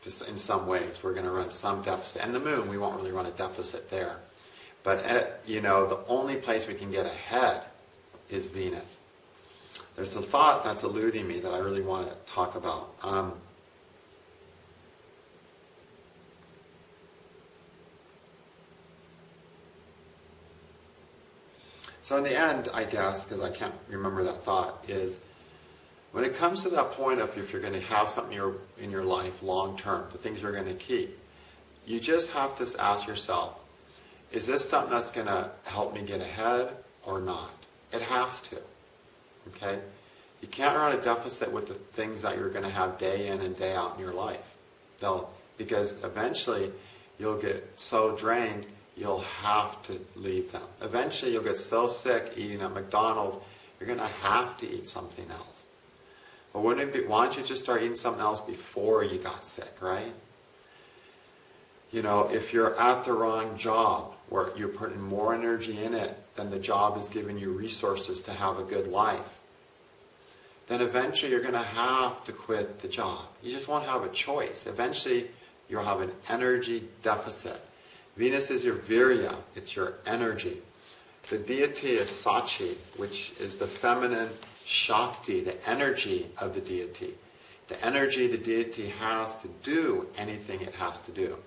Just in some ways, we're going to run some deficit. And the moon, we won't really run a deficit there. But, you know, the only place we can get ahead is Venus. There's a thought that's eluding me that I really want to talk about. So in the end, I guess, because I can't remember that thought, is when it comes to that point of if you're going to have something in your life long term, the things you're going to keep, you just have to ask yourself, is this something that's going to help me get ahead or not? It has to. Okay? You can't run a deficit with the things that you're going to have day in and day out in your life. Because eventually you'll get so drained, you'll have to leave them. Eventually you'll get so sick eating at McDonald's, you're going to have to eat something else. But why don't you just start eating something else before you got sick, right? You know, if you're at the wrong job, where you're putting more energy in it than the job is giving you resources to have a good life, then eventually you're going to have to quit the job. You just won't have a choice. Eventually you'll have an energy deficit. Venus is your virya, it's your energy. The deity is Sachi, which is the feminine Shakti, the energy of the deity. The energy the deity has to do anything it has to do.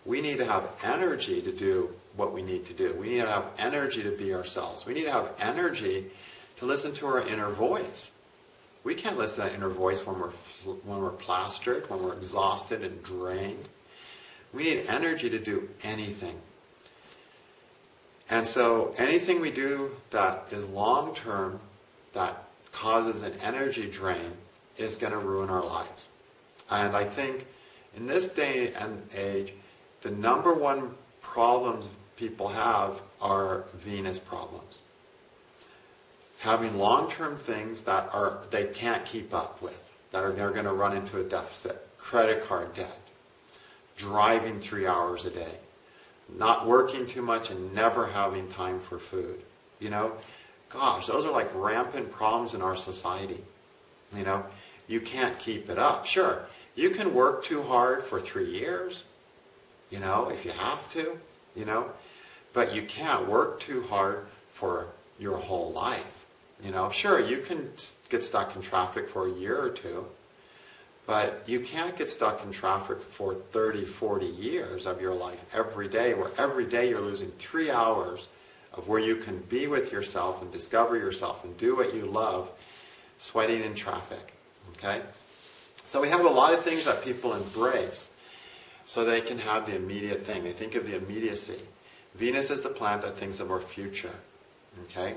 We need to have energy to do what we need to do. We need to have energy to be ourselves. We need to have energy to listen to our inner voice. We can't listen to that inner voice when we're plastered, when we're exhausted and drained. We need energy to do anything. And so anything we do that is long-term, that causes an energy drain, is going to ruin our lives. And I think in this day and age, the number one problems people have are Venus problems. Having long-term things that they can't keep up with, they're going to run into a deficit. Credit card debt, driving 3 hours a day, not working too much and never having time for food. You know, gosh, those are like rampant problems in our society. You know, you can't keep it up. Sure, you can work too hard for 3 years, you know, if you have to, you know, but you can't work too hard for your whole life. You know, sure, you can get stuck in traffic for a year or two, but you can't get stuck in traffic for 30, 40 years of your life every day, where every day you're losing 3 hours of where you can be with yourself and discover yourself and do what you love, sweating in traffic. Okay? So we have a lot of things that people embrace so they can have the immediate thing. They think of the immediacy. Venus is the planet that thinks of our future. Okay?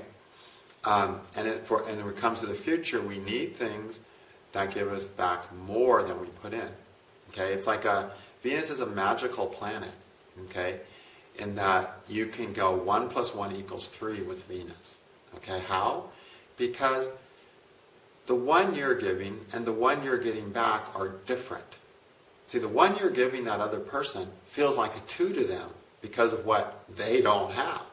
And when it comes to the future, we need things that give us back more than we put in. Okay? It's like Venus is a magical planet. Okay? In that you can go 1 + 1 = 3 with Venus. Okay? How? Because the one you're giving and the one you're getting back are different. See, the one you're giving that other person feels like a 2 to them because of what they don't have.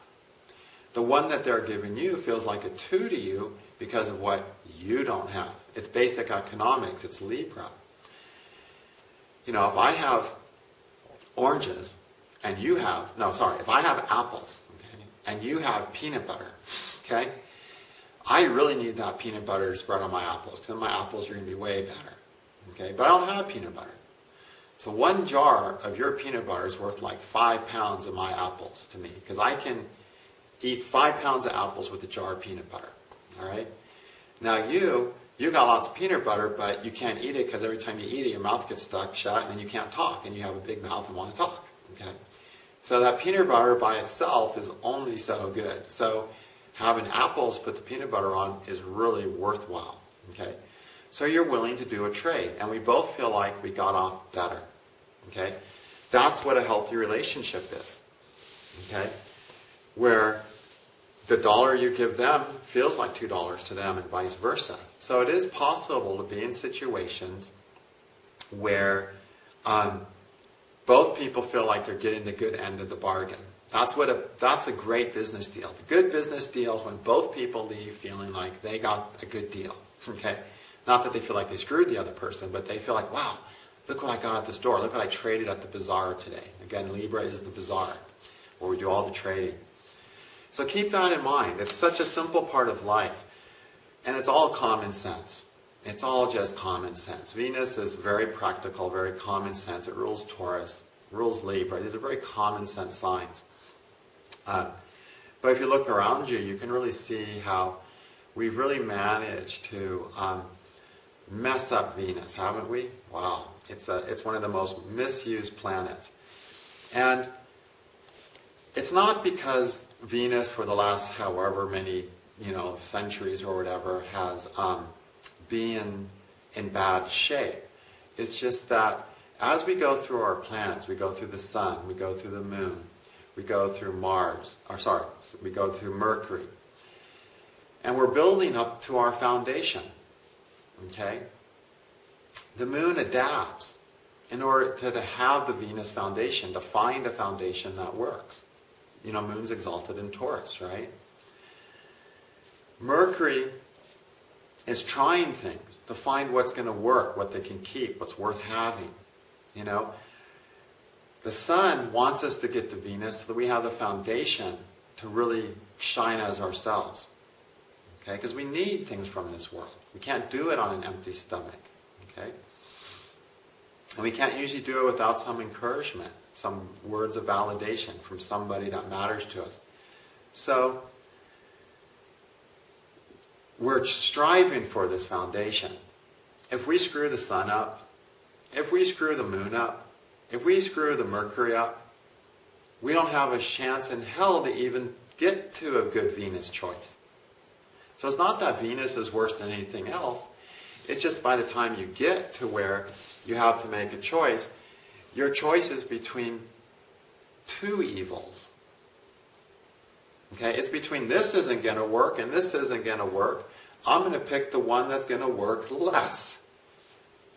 The one that they're giving you feels like a 2 to you because of what you don't have. It's basic economics. It's Libra. You know, if I have oranges and you have, if I have apples, okay, and you have peanut butter, okay, I really need that peanut butter to spread on my apples because my apples are going to be way better. Okay, but I don't have peanut butter. So 1 jar of your peanut butter is worth like 5 pounds of my apples to me because I can eat 5 pounds of apples with a jar of peanut butter. All right? Now you got lots of peanut butter, but you can't eat it because every time you eat it, your mouth gets stuck shut and then you can't talk and you have a big mouth and want to talk. Okay? So that peanut butter by itself is only so good. So having apples put the peanut butter on is really worthwhile. Okay? So you're willing to do a trade, and we both feel like we got off better. Okay? That's what a healthy relationship is. Okay? Where the dollar you give them feels like $2 to them and vice versa. So it is possible to be in situations where both people feel like they're getting the good end of the bargain. That's a great business deal. The good business deal is when both people leave feeling like they got a good deal. Okay? Not that they feel like they screwed the other person, but they feel like, wow, look what I got at the store. Look what I traded at the bazaar today. Again, Libra is the bazaar, where we do all the trading. So keep that in mind. It's such a simple part of life. And it's all common sense. It's all just common sense. Venus is very practical, very common sense. It rules Taurus, rules Libra. These are very common sense signs. But if you look around you, you can really see how we've really managed to mess up Venus, haven't we? Wow. It's one of the most misused planets. And it's not because Venus for the last however many, centuries or whatever has been in bad shape. It's just that as we go through our planets, we go through the sun, we go through the moon, we go through we go through Mercury. And we're building up to our foundation. Okay? The moon adapts in order to have the Venus foundation, to find a foundation that works. Moon's exalted in Taurus, right? Mercury is trying things to find what's going to work, what they can keep, what's worth having. The sun wants us to get to Venus so that we have the foundation to really shine as ourselves. Okay? Because we need things from this world. We can't do it on an empty stomach. Okay? And we can't usually do it without some encouragement, some words of validation from somebody that matters to us. So, we're striving for this foundation. If we screw the sun up, if we screw the moon up, if we screw the Mercury up, we don't have a chance in hell to even get to a good Venus choice. So it's not that Venus is worse than anything else. It's just by the time you get to where you have to make a choice, your choice is between two evils. Okay, it's between this isn't going to work and this isn't going to work. I'm going to pick the one that's going to work less.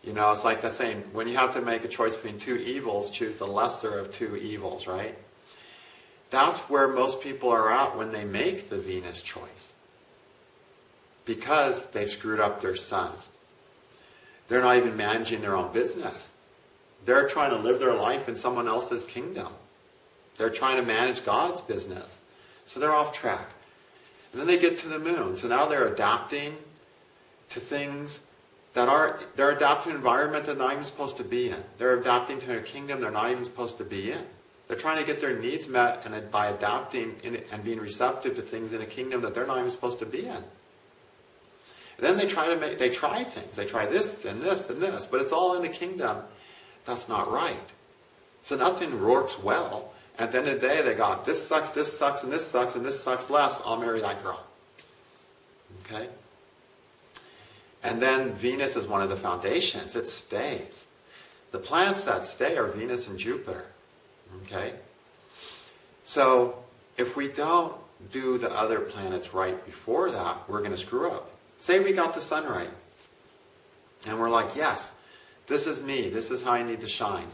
You know, it's like the saying, when you have to make a choice between two evils, choose the lesser of two evils, right? That's where most people are at when they make the Venus choice. Because they've screwed up their sons. They're not even managing their own business. They're trying to live their life in someone else's kingdom. They're trying to manage God's business. So they're off track. And then they get to the moon. So now they're adapting to things they're adapting to an environment they're not even supposed to be in. They're adapting to a kingdom they're not even supposed to be in. They're trying to get their needs met and by adapting and being receptive to things in a kingdom that they're not even supposed to be in. And then they try things. They try this and this and this, but it's all in the kingdom that's not right. So nothing works well. At the end of the day, they got this sucks, and this sucks less. I'll marry that girl. Okay? And then Venus is one of the foundations. It stays. The planets that stay are Venus and Jupiter. Okay? So if we don't do the other planets right before that, we're going to screw up. Say we got the sun right. And we're like, yes, this is me. This is how I need to shine.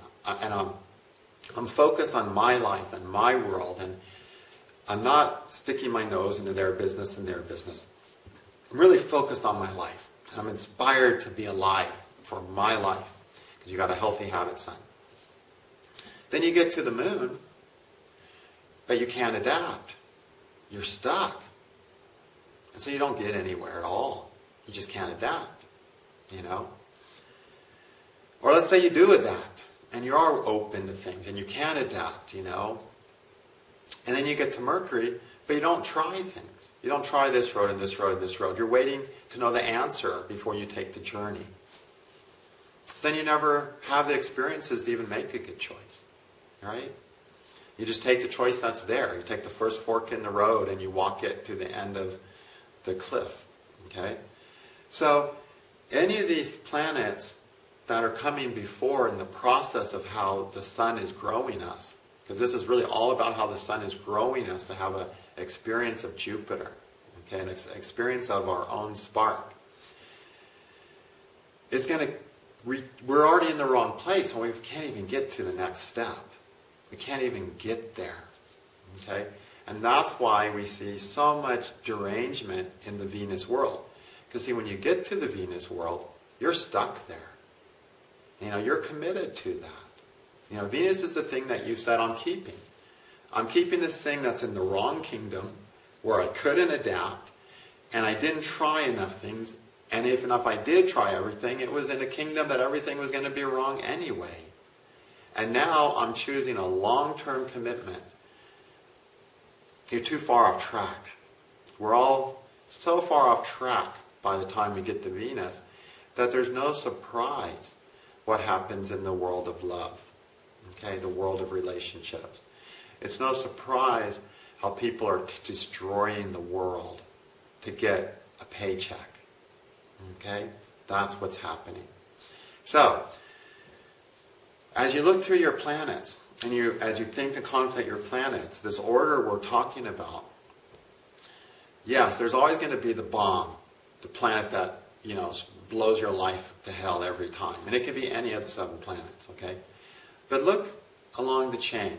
And I'm focused on my life and my world. And I'm not sticking my nose into their business and their business. I'm really focused on my life. I'm inspired to be alive for my life. Because you got a healthy habit, son. Then you get to the moon, but you can't adapt. You're stuck. And so you don't get anywhere at all. You just can't adapt, you know. Or let's say you do adapt, and you are open to things, and you can adapt, you know. And then you get to Mercury, but you don't try things. You don't try this road and this road and this road. You're waiting to know the answer before you take the journey. So then you never have the experiences to even make a good choice, right? You just take the choice that's there. You take the first fork in the road and you walk it to the end of the cliff, okay? So any of these planets that are coming before in the process of how the sun is growing us, because this is really all about how the sun is growing us to have an experience of Jupiter, okay, an experience of our own spark. It's going to, we're already in the wrong place, and we can't even get to the next step. We can't even get there, okay? And that's why we see so much derangement in the Venus world. Because see, when you get to the Venus world, you're stuck there. You know, you're committed to that. You know, Venus is the thing that you said, I'm keeping. I'm keeping this thing that's in the wrong kingdom, where I couldn't adapt, and I didn't try enough things, and even if I did try everything, it was in a kingdom that everything was going to be wrong anyway. And now I'm choosing a long-term commitment. You're too far off track. We're all so far off track by the time we get to Venus that there's no surprise what happens in the world of love, okay, the world of relationships. It's no surprise how people are destroying the world to get a paycheck, okay? That's what's happening. So, as you look through your planets, and as you think and contemplate your planets, this order we're talking about, yes, there's always going to be the bomb, the planet that, you know, blows your life to hell every time. And it could be any of the 7 planets, okay? But look along the chain.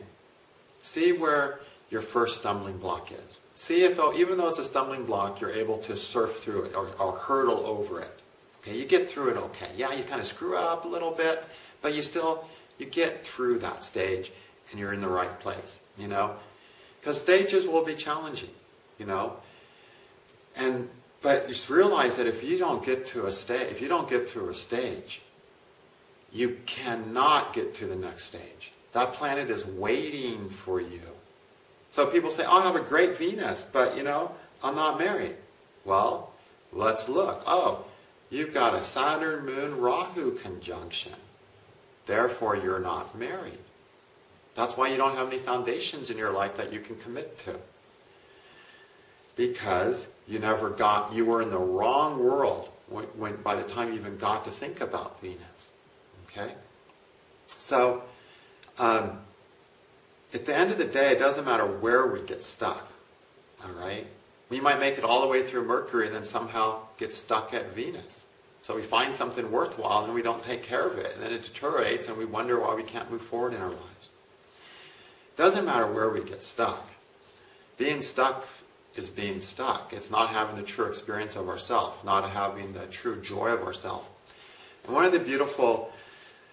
See where your first stumbling block is. See if, even though it's a stumbling block, you're able to surf through it or hurdle over it. Okay, you get through it okay. Yeah, you kind of screw up a little bit, but you get through that stage and you're in the right place, you know? Because stages will be challenging, you know? But just realize that if you don't get through a stage, you cannot get to the next stage. That planet is waiting for you. So people say, oh, I have a great Venus, but, you know, I'm not married. Well, let's look. Oh, you've got a Saturn, Moon, Rahu conjunction. Therefore, you're not married. That's why you don't have any foundations in your life that you can commit to. because you were in the wrong world by the time you even got to think about Venus. Okay? So, at the end of the day, it doesn't matter where we get stuck. All right? We might make it all the way through Mercury and then somehow get stuck at Venus. So we find something worthwhile and we don't take care of it. And then it deteriorates and we wonder why we can't move forward in our lives. It doesn't matter where we get stuck. Being stuck is being stuck. It's not having the true experience of ourself, not having the true joy of ourself. And one of the beautiful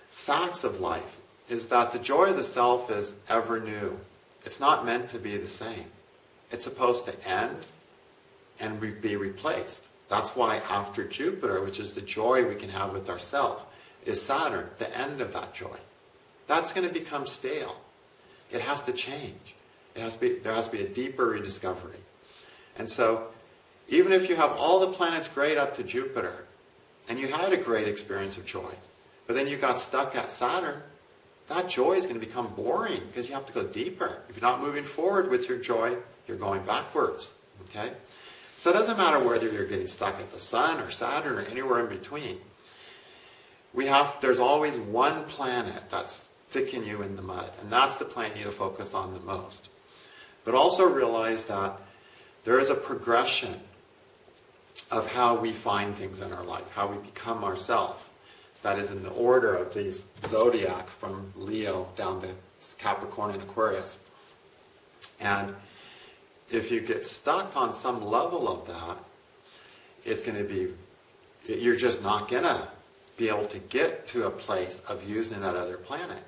facts of life is that the joy of the self is ever new. It's not meant to be the same. It's supposed to end and be replaced. That's why after Jupiter, which is the joy we can have with ourselves, is Saturn, the end of that joy. That's going to become stale. It has to change. There has to be a deeper rediscovery. And so, even if you have all the planets great up to Jupiter, and you had a great experience of joy, but then you got stuck at Saturn, that joy is going to become boring because you have to go deeper. If you're not moving forward with your joy, you're going backwards. Okay? So it doesn't matter whether you're getting stuck at the Sun or Saturn or anywhere in between. There's always one planet that's sticking you in the mud, and that's the planet you need to focus on the most. But also realize that there is a progression of how we find things in our life, how we become ourselves. That is in the order of these zodiac from Leo down to Capricorn and Aquarius. And if you get stuck on some level of that, you're just not going to be able to get to a place of using that other planet.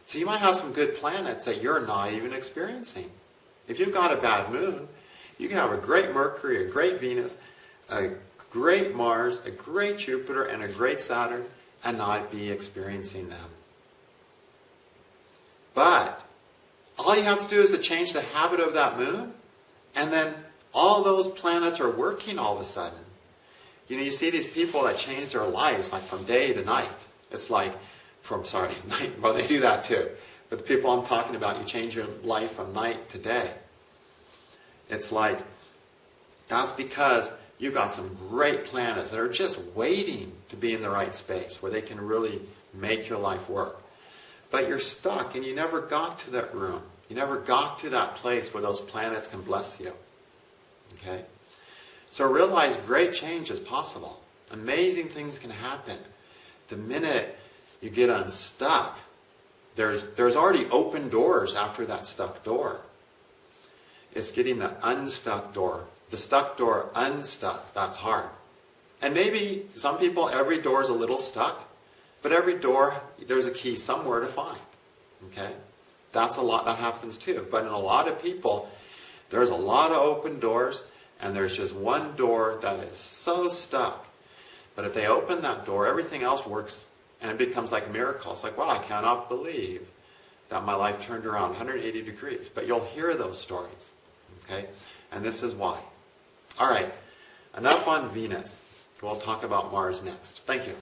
So you might have some good planets that you're not even experiencing. If you've got a bad moon, you can have a great Mercury, a great Venus, a great Mars, a great Jupiter, and a great Saturn, and not be experiencing them. But all you have to do is to change the habit of that moon, and then all those planets are working all of a sudden. You see these people that change their lives like from day to night. It's like, night, well they do that too. But the people I'm talking about, you change your life from night to day. It's like, that's because you've got some great planets that are just waiting to be in the right space where they can really make your life work. But you're stuck and you never got to that room. You never got to that place where those planets can bless you. Okay? So realize great change is possible. Amazing things can happen. The minute you get unstuck, there's already open doors after that stuck door. It's getting the unstuck door. The stuck door unstuck. That's hard. And maybe some people, every door is a little stuck, but every door, there's a key somewhere to find. Okay? That's a lot that happens too. But in a lot of people, there's a lot of open doors, and there's just one door that is so stuck. But if they open that door, everything else works, and it becomes like a miracle. It's like, wow, I cannot believe that my life turned around 180 degrees. But you'll hear those stories. Okay? And this is why. All right. Enough on Venus. We'll talk about Mars next. Thank you.